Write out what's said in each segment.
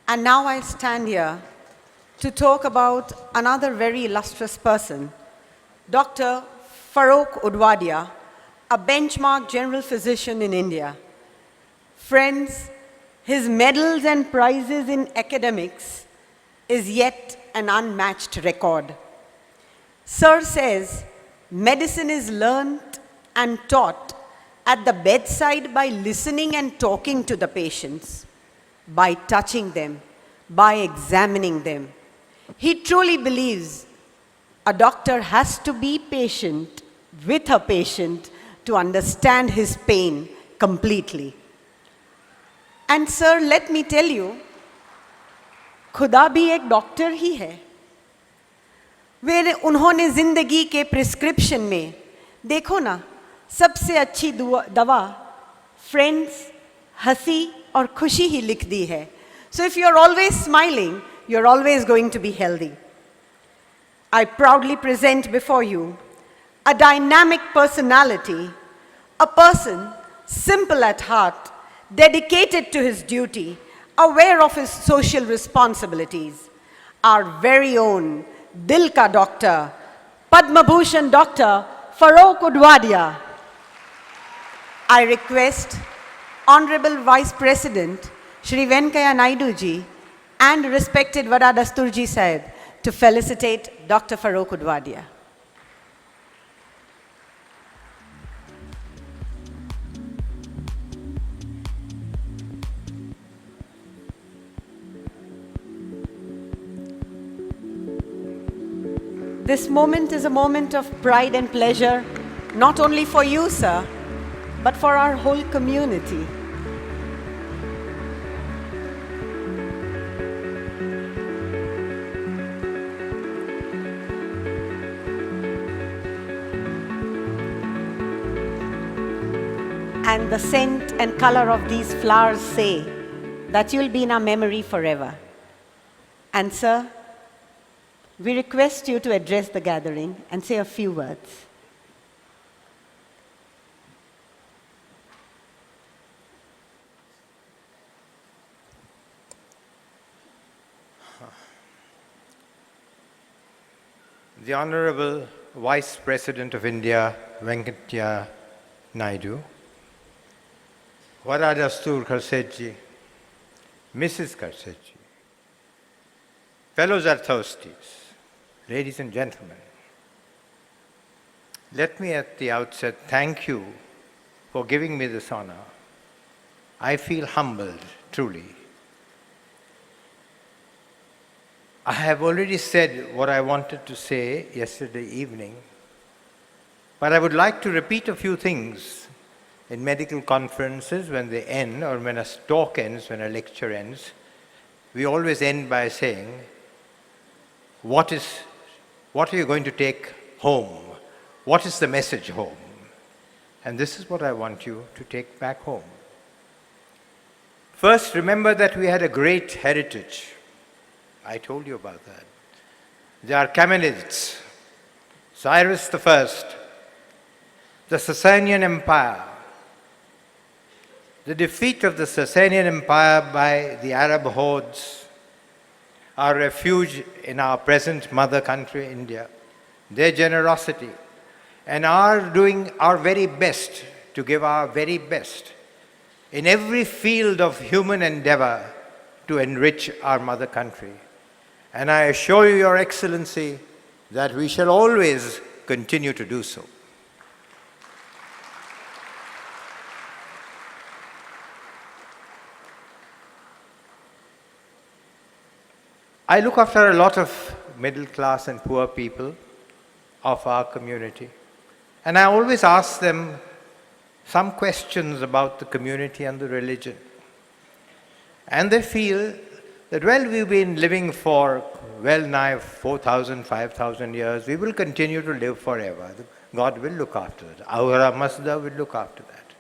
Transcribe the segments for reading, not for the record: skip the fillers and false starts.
And now I stand here to talk about another very illustrious person, Dr. Farokh Udvada, a benchmark general physician in India. Friends, his medals and prizes in academics is yet an unmatched record. Sir says, medicine is learnt and taught at the bedside by listening and talking to the patients, by touching them, by examining them. He truly believes a doctor has to be patient with a patient to understand his pain completely. And sir, let me tell you, खुदा भी एक doctor ही है। वे उन्होंने जिंदगी के prescription में देखो ना, सबसे अच्छी दवा फ्रेंड्स, हंसी और खुशी ही लिख दी है। So if you're always smiling, you're always going to be healthy. I proudly present before you a dynamic personality, a person simple at heart, dedicated to his duty, aware of his social responsibilities, our very own Dil Ka Doctor, Padma Bhushan Dr. Farokh Udvada. I request Honorable Vice President Shri Venkaiah Naidu ji and respected Vada Dastur ji Sahib to felicitate Dr. Farokh Udvada. This moment is a moment of pride and pleasure, not only for you, sir, but for our whole community. And the scent and color of these flowers say that you'll be in our memory forever. And sir, we request you to address the gathering and say a few words. The Honorable Vice President of India, Venkaiah Naidu, Vada Dastur Kharsetji, Mrs. Kharsetji, fellow Zarthostis, ladies and gentlemen, let me at the outset thank you for giving me this honor. I feel humbled, truly. I have already said what I wanted to say yesterday evening, but I would like to repeat a few things. In medical conferences, when they end, or when a talk ends, when a lecture ends, we always end by saying, what are you going to take home? What is the message home? And this is what I want you to take back home. First, remember that we had a great heritage. I told you about that. The Achaemenids, Cyrus I, the Sasanian Empire, the defeat of the Sasanian Empire by the Arab hordes, our refuge in our present mother country, India, their generosity, and our doing our very best to give our very best in every field of human endeavor to enrich our mother country. And I assure you, Your Excellency, that we shall always continue to do so. I look after a lot of middle class and poor people of our community, and I always ask them some questions about the community and the religion. And they feel that, well, we've been living for well nigh 4,000, 5,000 years. We will continue to live forever. God will look after that. Ahura Mazda will look after that.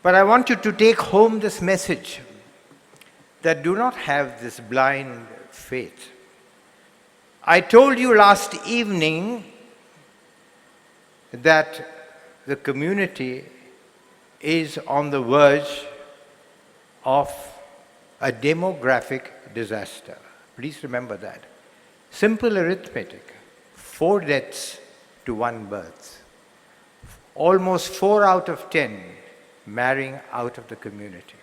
But I want you to take home this message that do not have this blind faith. I told you last evening that the community is on the verge of a demographic disaster. Please remember that. Simple arithmetic, 4 deaths to 1 birth. Almost 4 out of 10 marrying out of the community.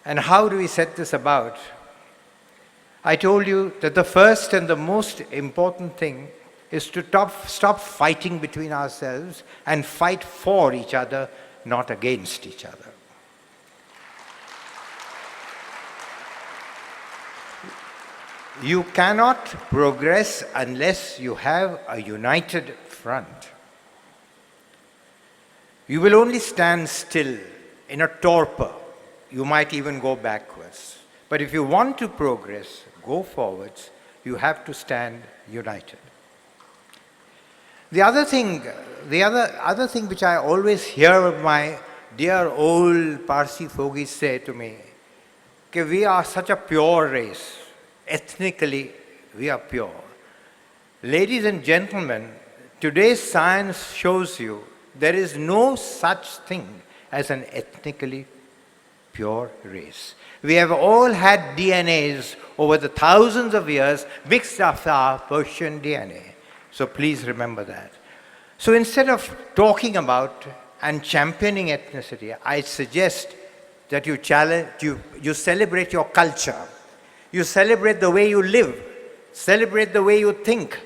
And how do we set this about? I told you that the first and the most important thing is to stop fighting between ourselves and fight for each other, not against each other. You cannot progress unless you have a united front. You will only stand still in a torpor. You might even go backwards. But if you want to progress, go forwards, you have to stand united. The other thing which I always hear my dear old Parsi fogies say to me, that we are such a pure race. Ethnically, we are pure. Ladies and gentlemen, today's science shows you there is no such thing as an ethnically pure race. We have all had DNAs over the thousands of years mixed up our Persian DNA. So please remember that. So instead of talking about and championing ethnicity, I suggest that you celebrate your culture. You celebrate the way you live. Celebrate the way you think.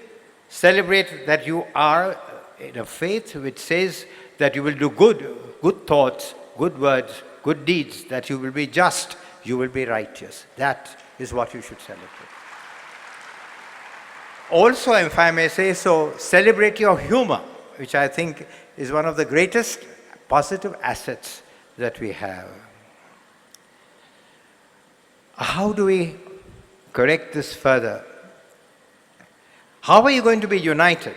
Celebrate that you are in a faith which says that you will do good thoughts, good words, good deeds, that you will be just, you will be righteous. That is what you should celebrate. Also, if I may say so, celebrate your humor, which I think is one of the greatest positive assets that we have. How do we correct this further? How are you going to be united?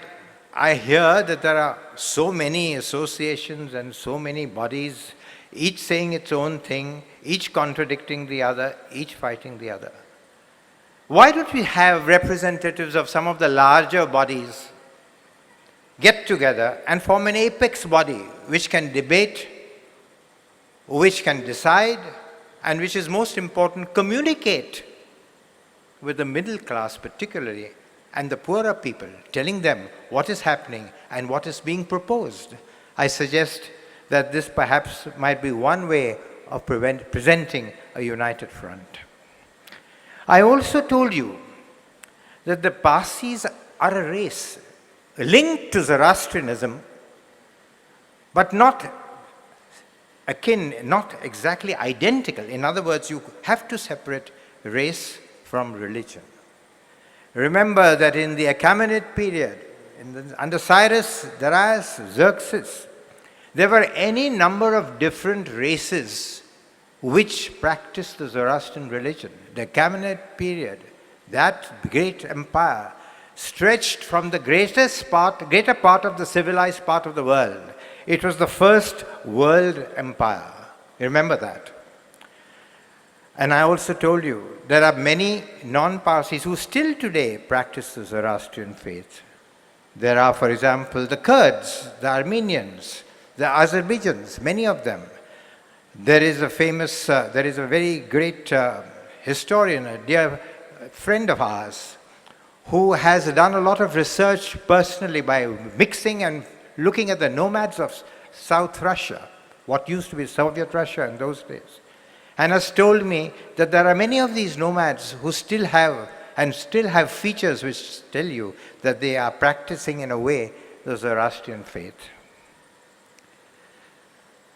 I hear that there are so many associations and so many bodies, each saying its own thing, each contradicting the other, each fighting the other. Why don't we have representatives of some of the larger bodies get together and form an apex body which can debate, which can decide, and which is most important, communicate with the middle class particularly, and the poorer people, telling them what is happening and what is being proposed. I suggest that this perhaps might be one way of presenting a united front. I also told you that the Parsis are a race linked to Zoroastrianism, but not akin, not exactly identical. In other words, you have to separate race from religion. Remember that in the Achaemenid period, under Cyrus, Darius, Xerxes, there were any number of different races which practiced the Zoroastrian religion. The Achaemenid period, that great empire, stretched from the greater part of the civilized part of the world. It was the first world empire. Remember that. And I also told you, there are many non-Parsis who still today practice the Zoroastrian faith. There are, for example, the Kurds, the Armenians, the Azerbaijans, many of them. There is a very great historian, a dear friend of ours, who has done a lot of research personally by mixing and looking at the nomads of South Russia, what used to be Soviet Russia in those days, and has told me that there are many of these nomads who still have features which tell you that they are practicing in a way the Zoroastrian faith.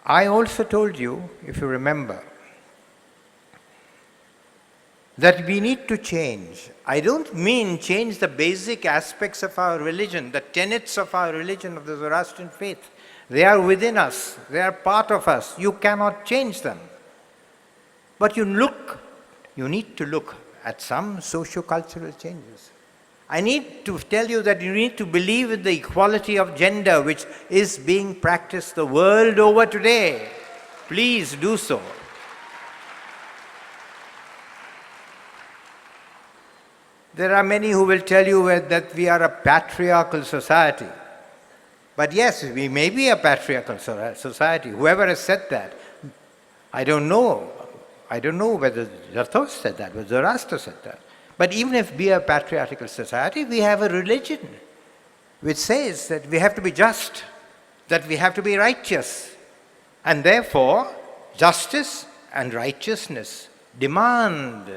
I also told you, if you remember, that we need to change. I don't mean change the basic aspects of our religion, the tenets of our religion, of the Zoroastrian faith. They are within us. They are part of us. You cannot change them. But you need to look at some socio-cultural changes. I need to tell you that you need to believe in the equality of gender which is being practiced the world over today. Please do so. There are many who will tell you that we are a patriarchal society. But yes, we may be a patriarchal society. Whoever has said that, I don't know. I don't know whether Zarathustra said that, but Zoroaster said that. But even if we are a patriarchal society, we have a religion which says that we have to be just, that we have to be righteous. And therefore, justice and righteousness demand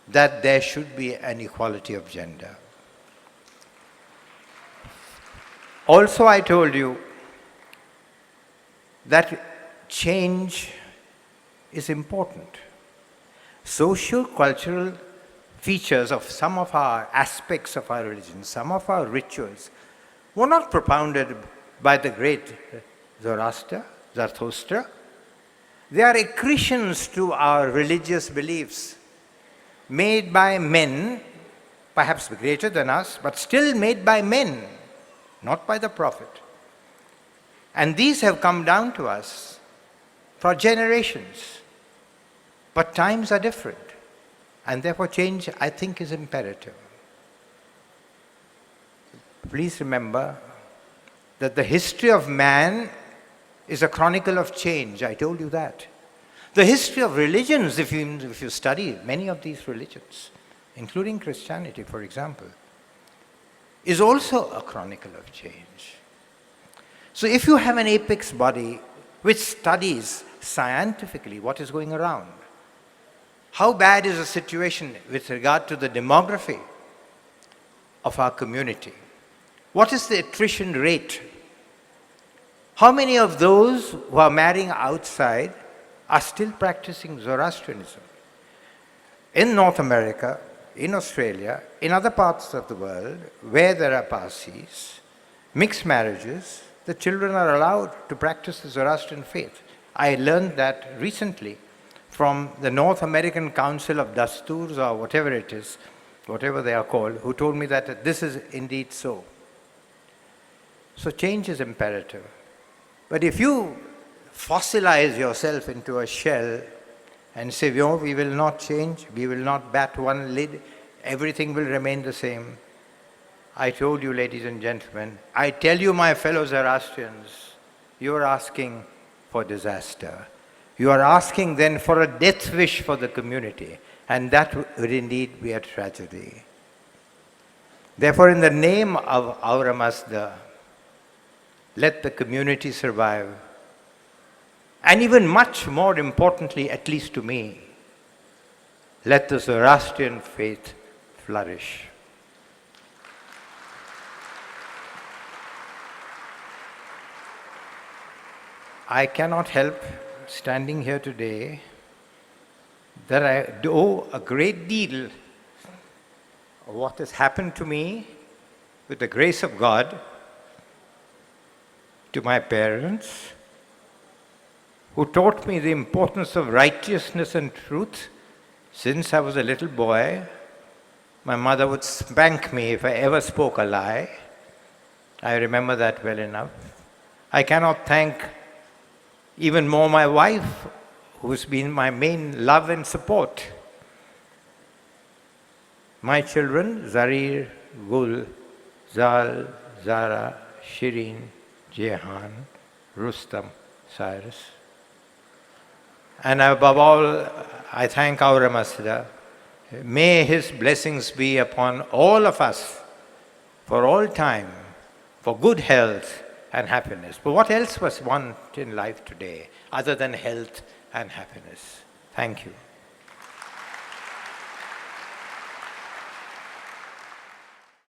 that there should be an equality of gender. Also, I told you that change is important. Social, cultural features of some of our aspects of our religion, some of our rituals, were not propounded by the great Zarathustra. They are accretions to our religious beliefs, made by men, perhaps greater than us, but still made by men, not by the prophet. And these have come down to us for generations. But times are different, and therefore change, I think, is imperative. Please remember that the history of man is a chronicle of change. I told you that. The history of religions, if you study many of these religions, including Christianity, for example, is also a chronicle of change. So if you have an apex body which studies scientifically what is going around, how bad is the situation with regard to the demography of our community? What is the attrition rate? How many of those who are marrying outside are still practicing Zoroastrianism? In North America, in Australia, in other parts of the world where there are Parsis, mixed marriages, the children are allowed to practice the Zoroastrian faith. I learned that recently from the North American Council of Dasturs, or whatever it is, whatever they are called, who told me that this is indeed so. So change is imperative. But if you fossilize yourself into a shell and say, no, we will not change, we will not bat one lid, everything will remain the same. I told you, ladies and gentlemen, I tell you, my fellow Zoroastrians, you are asking for disaster. You are asking then for a death wish for the community, and that would indeed be a tragedy. Therefore, in the name of Aura Mazda, let the community survive. And even much more importantly, at least to me, let the Zoroastrian faith flourish. I cannot help standing here today that I owe a great deal of what has happened to me with the grace of God to my parents, who taught me the importance of righteousness and truth since I was a little boy. My mother would spank me if I ever spoke a lie. I remember that well enough. I cannot thank even more my wife, who's been my main love and support. My children, Zarir, Gul, Zal, Zara, Shirin, Jehan, Rustam, Cyrus. And above all, I thank Aura Mazda. May his blessings be upon all of us for all time, for good health and happiness. But what else was want in life today other than health and happiness? Thank you.